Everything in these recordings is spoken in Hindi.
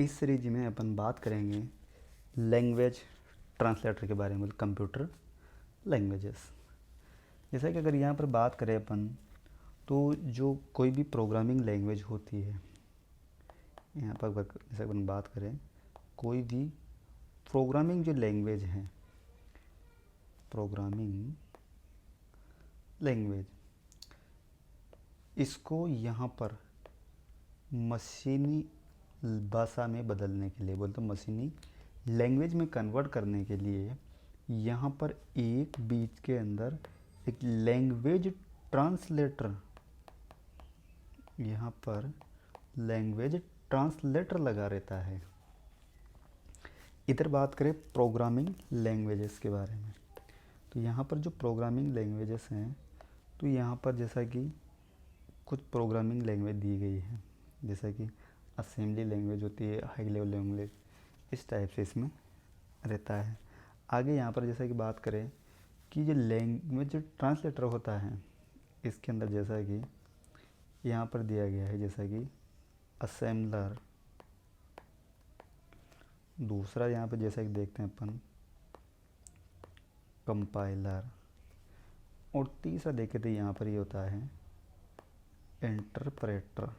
इस सीरीज में अपन बात करेंगे लैंग्वेज ट्रांसलेटर के बारे में, कंप्यूटर लैंग्वेजेस। जैसा कि अगर यहाँ पर बात करें अपन, तो जो कोई भी प्रोग्रामिंग लैंग्वेज होती है, यहाँ पर जैसे अपन बात करें कोई भी प्रोग्रामिंग जो लैंग्वेज है, प्रोग्रामिंग लैंग्वेज, इसको यहाँ पर मशीनी भाषा में बदलने के लिए, बोलते मशीनी लैंग्वेज में कन्वर्ट करने के लिए यहाँ पर एक बीच के अंदर एक लैंग्वेज ट्रांसलेटर, यहाँ पर लैंग्वेज ट्रांसलेटर लगा रहता है। इधर बात करें प्रोग्रामिंग लैंग्वेजेस के बारे में, तो यहाँ पर जो प्रोग्रामिंग लैंग्वेजेस हैं, तो यहाँ पर जैसा कि कुछ प्रोग्रामिंग लैंग्वेज दी गई है, जैसा कि असेंबली लैंग्वेज होती है, हाई लेवल लैंग्वेज, इस टाइप से इसमें रहता है। आगे यहाँ पर जैसा कि बात करें कि जो लैंग्वेज ट्रांसलेटर होता है, इसके अंदर जैसा कि यहाँ पर दिया गया है, जैसा कि असेंबलर, दूसरा यहाँ पर जैसा कि देखते हैं अपन कंपाइलर, और तीसरा देखे तो यहाँ पर ये होता है इंटरप्रेटर।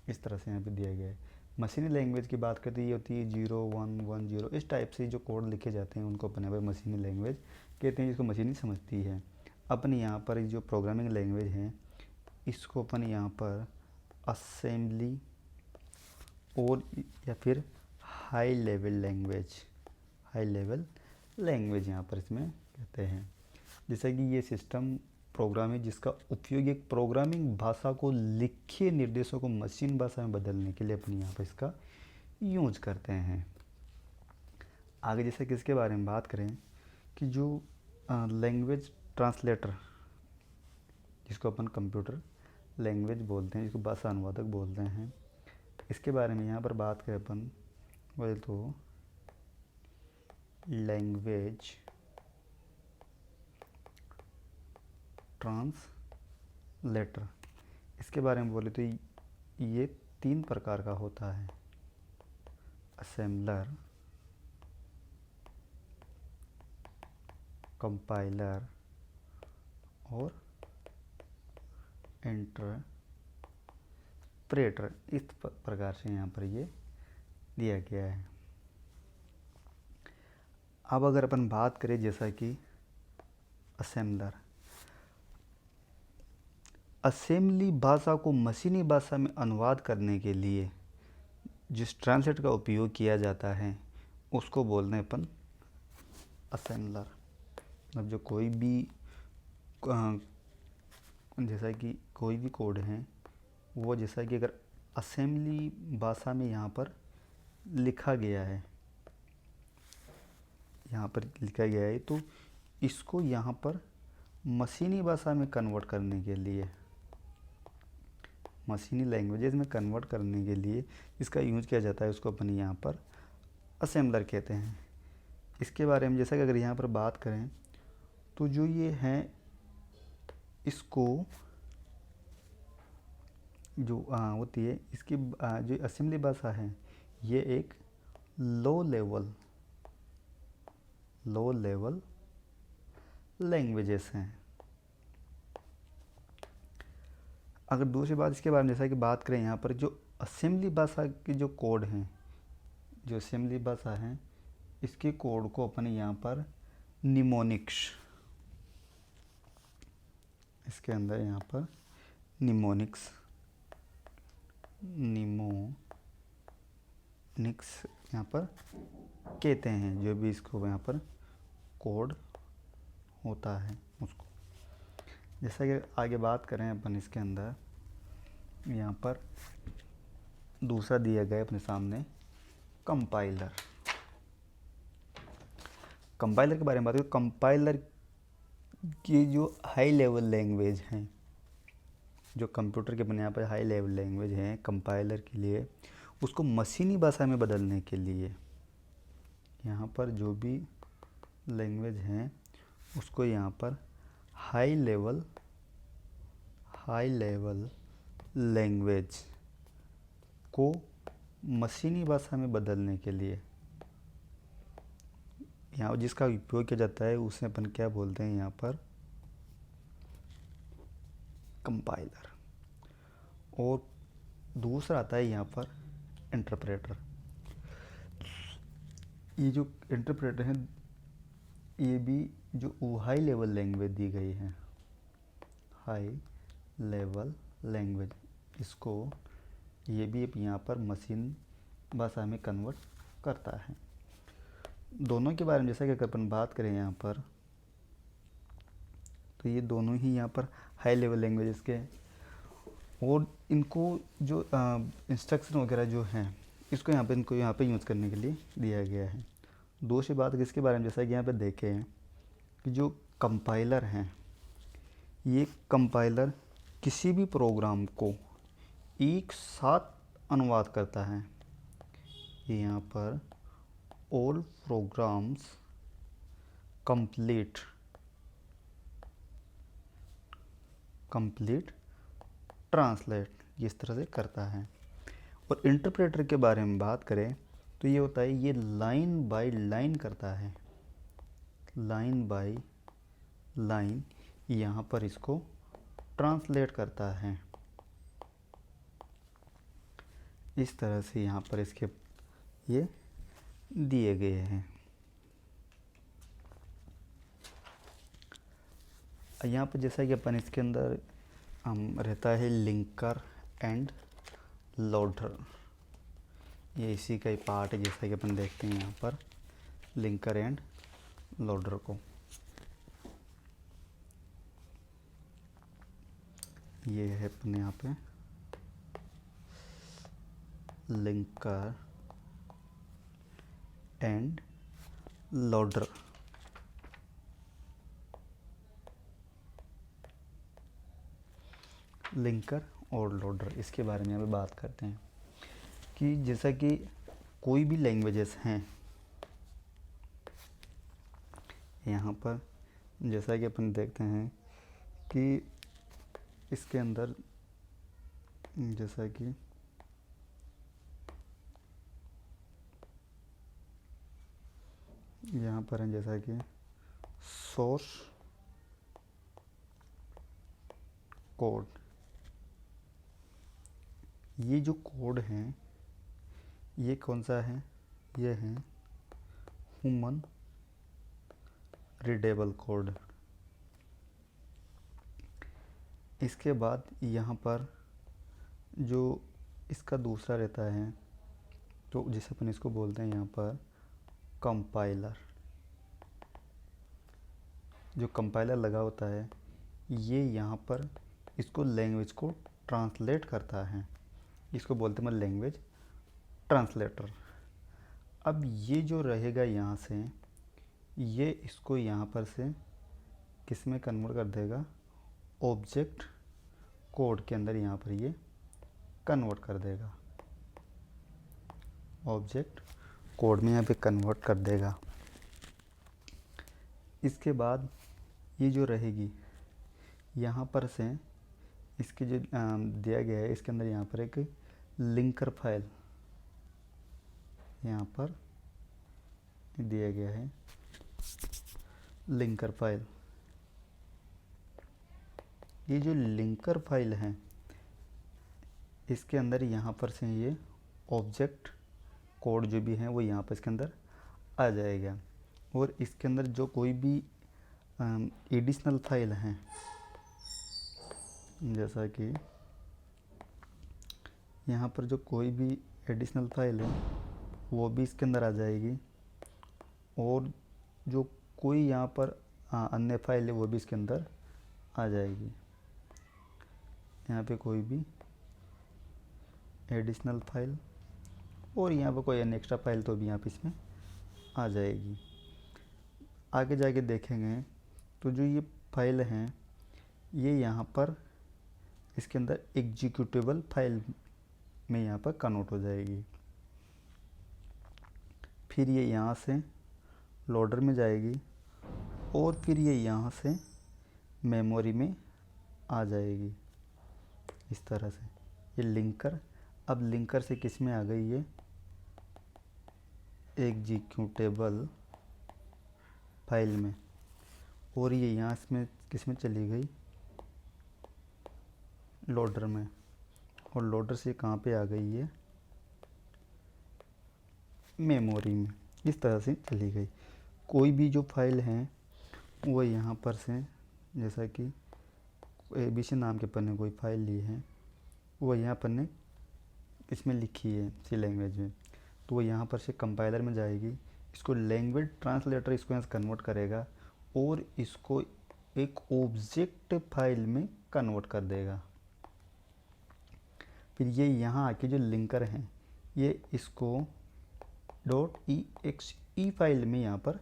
इस तरह से यहाँ पे दिया गया है। मशीनी लैंग्वेज की बात करते ये होती है 0110, इस टाइप से जो कोड लिखे जाते हैं उनको अपन यहाँ पर मशीनी लैंग्वेज कहते हैं, जिसको मशीनी समझती है। अपन यहाँ पर जो प्रोग्रामिंग लैंग्वेज है, इसको अपन यहाँ पर असेंबली और या फिर हाई लेवल लैंग्वेज यहाँ पर इसमें कहते हैं। जैसे कि ये सिस्टम प्रोग्राम है जिसका उपयोग एक प्रोग्रामिंग भाषा को लिखे निर्देशों को मशीन भाषा में बदलने के लिए अपन यहाँ पर इसका यूज करते हैं। आगे जैसे कि इसके बारे में बात करें कि जो लैंग्वेज ट्रांसलेटर, जिसको अपन कंप्यूटर लैंग्वेज बोलते हैं, जिसको भाषा अनुवादक बोलते हैं, इसके बारे में यहाँ पर बात करें अपन बोले तो लैंग्वेज ट्रांसलेटर, इसके बारे में बोले तो ये 3 प्रकार का होता है, असेंबलर, कंपाइलर और इंटरप्रेटर। इस प्रकार से यहाँ पर ये दिया गया है। अब अगर अपन बात करें जैसा कि असेंबलर, असेंबली भाषा को मशीनी भाषा में अनुवाद करने के लिए जिस ट्रांसलेटर का उपयोग किया जाता है उसको बोलते हैं अपन असेंबलर। अब जो कोई भी जैसा कि कोई भी कोड है, वो जैसा कि अगर असेंबली भाषा में यहाँ पर लिखा गया है, तो इसको यहाँ पर मशीनी भाषा में कन्वर्ट करने के लिए, मशीनी लैंग्वेजेस में कन्वर्ट करने के लिए इसका यूज किया जाता है, उसको अपन यहाँ पर असेंबलर कहते हैं। इसके बारे में जैसा कि अगर यहाँ पर बात करें तो जो ये हैं, इसको जो होती है इसकी जो असेंबली भाषा है, ये एक लो लेवल लैंग्वेजेस हैं। अगर दूसरी बात इसके बारे में जैसा कि बात करें, यहाँ पर जो असेंबली भाषा की जो कोड हैं, जो असेंबली भाषा है, इसके कोड को अपन यहाँ पर निमोनिक्स, इसके अंदर यहाँ पर निमोनिक्स यहाँ पर कहते हैं, जो भी इसको यहाँ पर कोड होता है उसको। जैसा कि आगे बात करें अपन, इसके अंदर यहाँ पर दूसरा दिया गया अपने सामने कंपाइलर के बारे में बात करें। कंपाइलर की जो हाई लेवल लैंग्वेज हैं, जो कंप्यूटर के अपने यहाँ पर हाई लेवल लैंग्वेज हैं, कंपाइलर के लिए उसको मशीनी भाषा में बदलने के लिए यहाँ पर जो भी लैंग्वेज हैं उसको यहाँ पर हाई लेवल लैंग्वेज को मशीनी भाषा में बदलने के लिए यहाँ जिसका उपयोग किया जाता है उसे अपन क्या बोलते हैं यहाँ पर, कंपाइलर। और दूसरा आता है यहाँ पर इंटरप्रेटर। ये जो इंटरप्रेटर है ये भी जो हाई लेवल लैंग्वेज दी गई है, हाई लेवल लैंग्वेज, इसको ये भी यहाँ पर मशीन भाषा में कन्वर्ट करता है। दोनों के बारे में जैसा कि अगर अपन बात करें यहाँ पर, तो ये दोनों ही यहाँ पर हाई लेवल लैंग्वेजेस के हैं। और इनको जो इंस्ट्रक्शन वगैरह जो हैं इसको यहाँ पे यूज़ करने के लिए दिया गया है। दूसरी बात किसके बारे में, जैसा कि यहाँ पे देखे हैं कि जो कंपाइलर हैं, ये कंपाइलर किसी भी प्रोग्राम को एक साथ अनुवाद करता है। ये यहाँ पर ऑल प्रोग्राम्स कंप्लीट ट्रांसलेट इस तरह से करता है। और इंटरप्रेटर के बारे में बात करें तो ये होता है, ये लाइन बाय लाइन करता है, लाइन बाय लाइन यहाँ पर इसको ट्रांसलेट करता है। इस तरह से यहाँ पर इसके ये दिए गए हैं। यहाँ पर जैसा कि अपन इसके अंदर रहता है लिंकर एंड लोडर, ये इसी का ही पार्ट है। जैसा कि अपन देखते हैं यहाँ पर लिंकर एंड लोडर को, ये है अपने यहाँ पे लिंकर एंड लोडर। लिंकर और लोडर, इसके बारे में अभी बात करते हैं कि जैसा कि कोई भी लैंग्वेजेस हैं यहाँ पर, जैसा कि अपन देखते हैं कि इसके अंदर जैसा कि यहाँ पर है, जैसा कि सोर्स कोड, ये जो कोड हैं ये कौन सा है, ये है ह्यूमन रीडेबल कोड। इसके बाद यहाँ पर जो इसका दूसरा रहता है, तो जिसे अपन इसको बोलते हैं यहाँ पर कंपाइलर। जो कंपाइलर लगा होता है ये यहाँ पर इसको लैंग्वेज को ट्रांसलेट करता है, इसको बोलते हैं लैंग्वेज ट्रांसलेटर। अब ये जो रहेगा यहाँ से, ये इसको यहाँ पर से किस में कन्वर्ट कर देगा, ऑब्जेक्ट कोड के अंदर यहाँ पर ये कन्वर्ट कर देगा, ऑब्जेक्ट कोड में यहाँ पे कन्वर्ट कर देगा। इसके बाद ये जो रहेगी यहाँ पर से इसके जो दिया गया है, इसके अंदर यहाँ पर एक लिंकर फाइल यहाँ पर दिया गया है, लिंकर फाइल। ये जो लिंकर फाइल है इसके अंदर यहाँ पर से ये ऑब्जेक्ट कोड जो भी है वो यहाँ पर इसके अंदर आ जाएगा। और इसके अंदर जो कोई भी एडिशनल फाइल हैं, जैसा कि यहाँ पर जो कोई भी एडिशनल फाइल है वो भी इसके अंदर आ जाएगी। और जो कोई यहाँ पर अन्य फाइल है वो भी इसके अंदर आ जाएगी। यहाँ पे कोई भी एडिशनल फाइल और यहाँ पर कोई अन्य एक्स्ट्रा फाइल तो भी यहाँ पे इसमें आ जाएगी। आगे जाके देखेंगे तो जो ये फाइल हैं ये यहाँ पर इसके अंदर एग्जीक्यूटेबल फाइल में यहाँ पर कन्वर्ट हो जाएगी। फिर ये यहाँ से लोडर में जाएगी और फिर ये यहाँ से मेमोरी में आ जाएगी। इस तरह से ये लिंकर अब लिंकर से किस में आ गई ये, एग्जीक्यूटेबल फाइल में, और ये यहाँ इसमें किस में चली गई, लोडर में, और लोडर से कहाँ पे आ गई है, मेमोरी में। इस तरह से चली गई। कोई भी जो फाइल है वो यहाँ पर से, जैसा कि ABC नाम के अपन ने कोई फाइल ली है, वो यहाँ पर ने इसमें लिखी है सी लैंग्वेज में, तो वो यहाँ पर से कंपाइलर में जाएगी, इसको लैंग्वेज ट्रांसलेटर इसको यहाँ से कन्वर्ट करेगा और इसको एक ऑब्जेक्ट फाइल में कन्वर्ट कर देगा। फिर ये यहाँ आके जो लिंकर हैं ये इसको .exe फाइल में यहाँ पर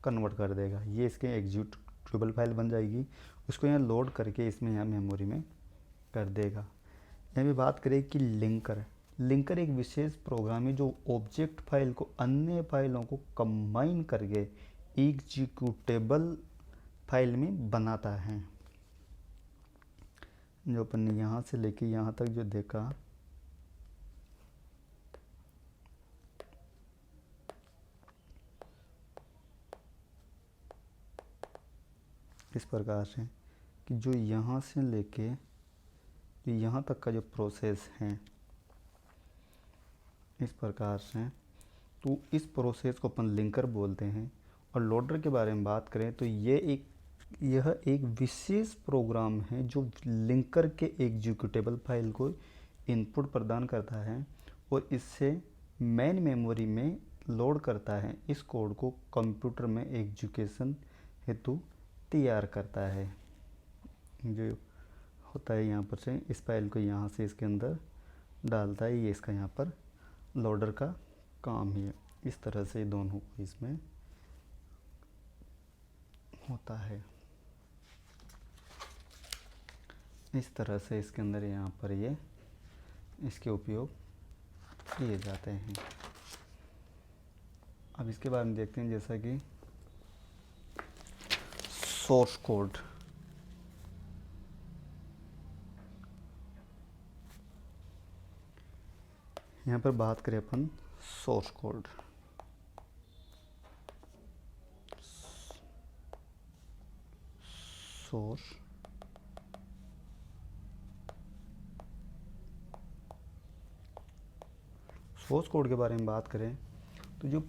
कन्वर्ट कर देगा। ये इसके एग्जीक्यूटेबल फाइल बन जाएगी, उसको यहाँ लोड करके इसमें यहाँ मेमोरी में कर देगा। यहाँ भी बात करें कि लिंकर एक विशेष प्रोग्राम है जो ऑब्जेक्ट फाइल को अन्य फाइलों को कंबाइन करके एग्जीक्यूटेबल फाइल में बनाता है। जो अपन ने यहाँ से लेके यहाँ तक जो देखा, इस प्रकार से कि जो यहाँ से लेके जो यहाँ तक का जो प्रोसेस है इस प्रकार से, तो इस प्रोसेस को अपन लिंकर बोलते हैं। और लोडर के बारे में बात करें तो यह एक विशेष प्रोग्राम है जो लिंकर के एग्जीक्यूटेबल फाइल को इनपुट प्रदान करता है और इससे मेन मेमोरी में लोड करता है। इस कोड को कंप्यूटर में एग्जीक्यूशन हेतु तैयार करता है। जो होता है यहाँ पर से इस फाइल को यहाँ से इसके अंदर डालता है, ये इसका यहाँ पर लोडर का काम ही है। इस तरह से दोनों को इसमें होता है। इस तरह से इसके अंदर यहाँ पर ये इसके उपयोग किए जाते हैं। अब इसके बारे में देखते हैं, जैसा कि सोर्स कोड। यहाँ पर बात करें अपन सोर्स कोड। सोर्स कोड के बारे में बात करें तो जो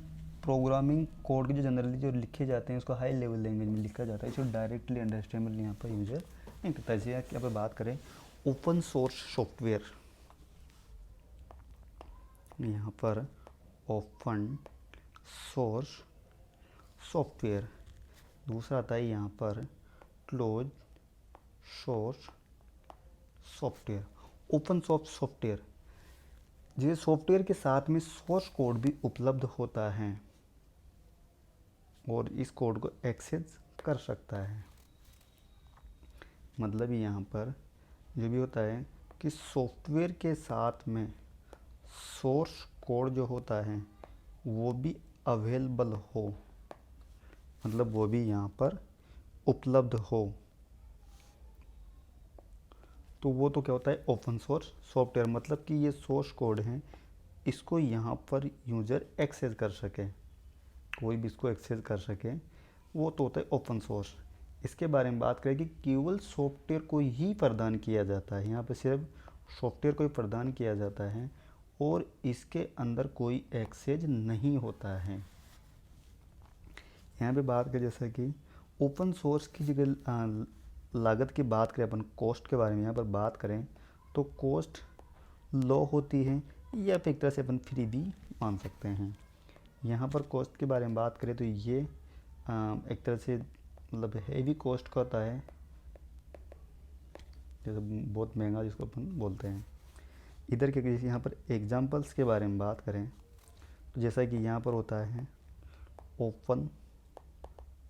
प्रोग्रामिंग कोड के जो जनरली जो लिखे जाते हैं उसको हाई लेवल लैंग्वेज में लिखा जाता है, इसको डायरेक्टली अंडरस्टैंडेबल यहाँ पर यूजर नहीं करता। जैसे यहाँ पर बात करें ओपन सोर्स सॉफ्टवेयर, यहाँ पर ओपन सोर्स सॉफ्टवेयर, दूसरा आता है यहाँ पर close source software. Open source software, जिस सॉफ्टवेयर के साथ में सोर्स कोड भी उपलब्ध होता है और इस कोड को एक्सेस कर सकता है। मतलब यहाँ पर जो भी होता है कि सॉफ्टवेयर के साथ में सोर्स कोड जो होता है वो भी अवेलेबल हो, मतलब वो भी यहाँ पर उपलब्ध हो, तो वो तो क्या होता है ओपन सोर्स सॉफ्टवेयर। मतलब कि ये सोर्स कोड हैं, इसको यहाँ पर यूज़र एक्सेस कर सके, कोई भी इसको एक्सेस कर सके, वो तो होता है ओपन सोर्स। इसके बारे में बात करें कि केवल सॉफ्टवेयर को ही प्रदान किया जाता है, यहाँ पर सिर्फ सॉफ्टवेयर को ही प्रदान किया जाता है और इसके अंदर कोई एक्सेस नहीं होता है। यहाँ पे बात करें जैसा कि ओपन सोर्स की जगह लागत की बात करें, अपन कॉस्ट के बारे में यहाँ पर बात करें तो कॉस्ट लो होती है या फिर एक तरह से अपन फ्री भी मान सकते हैं। यहाँ पर कॉस्ट के बारे में बात करें तो ये एक तरह से मतलब हेवी कॉस्ट का होता है, जैसे बहुत महंगा जिसको अपन बोलते हैं। इधर के जैसे यहाँ पर एग्जांपल्स के बारे में बात करें तो जैसा कि यहाँ पर होता है ओपन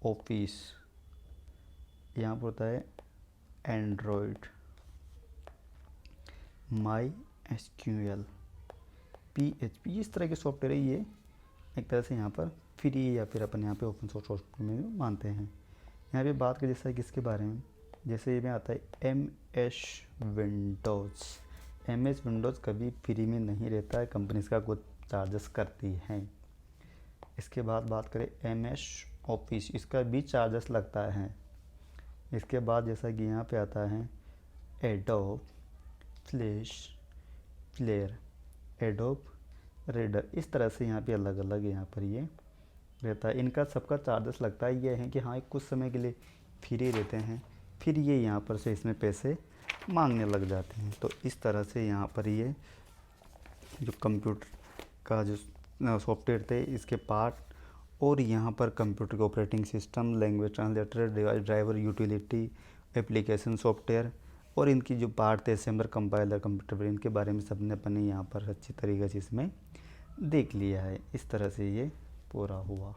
ऑफिस, यहाँ पर होता है एंड्रॉयड, माई एसक्यूएल, PHP, इस तरह के सॉफ्टवेयर है। ये एक तरह से यहाँ पर फ्री या फिर अपन यहाँ पे ओपन सोर्स सॉफ्टवेयर में मानते हैं। यहाँ पे बात करें जैसा कि इसके बारे में, जैसे ये में आता है MS विंडोज़। MS विंडोज़ कभी फ्री में नहीं रहता है, कंपनी इसका कुछ चार्जेस करती हैं। इसके बाद बात करें MS ऑफिस, इसका भी चार्जेस लगता है। इसके बाद जैसा कि यहाँ पे आता है adobe flash player, adobe reader, इस तरह से यहाँ पे अलग अलग यहाँ पर ये रहता है। इनका सबका चार्जेस लगता है। ये है कि हाँ कुछ समय के लिए फ्री रहते हैं, फिर ये यहाँ पर से इसमें पैसे मांगने लग जाते हैं। तो इस तरह से यहाँ पर ये जो कंप्यूटर का जो सॉफ्टवेयर थे इसके पार्ट, और यहाँ पर कंप्यूटर का operating system, language translator, driver, utility, application software और इनकी जो पार्ट थे असेंबलर, कंपाइलर, कंप्यूटर, इनके बारे में सबने अपने यहाँ पर अच्छी तरीके से इसमें देख लिया है। इस तरह से ये पूरा हुआ।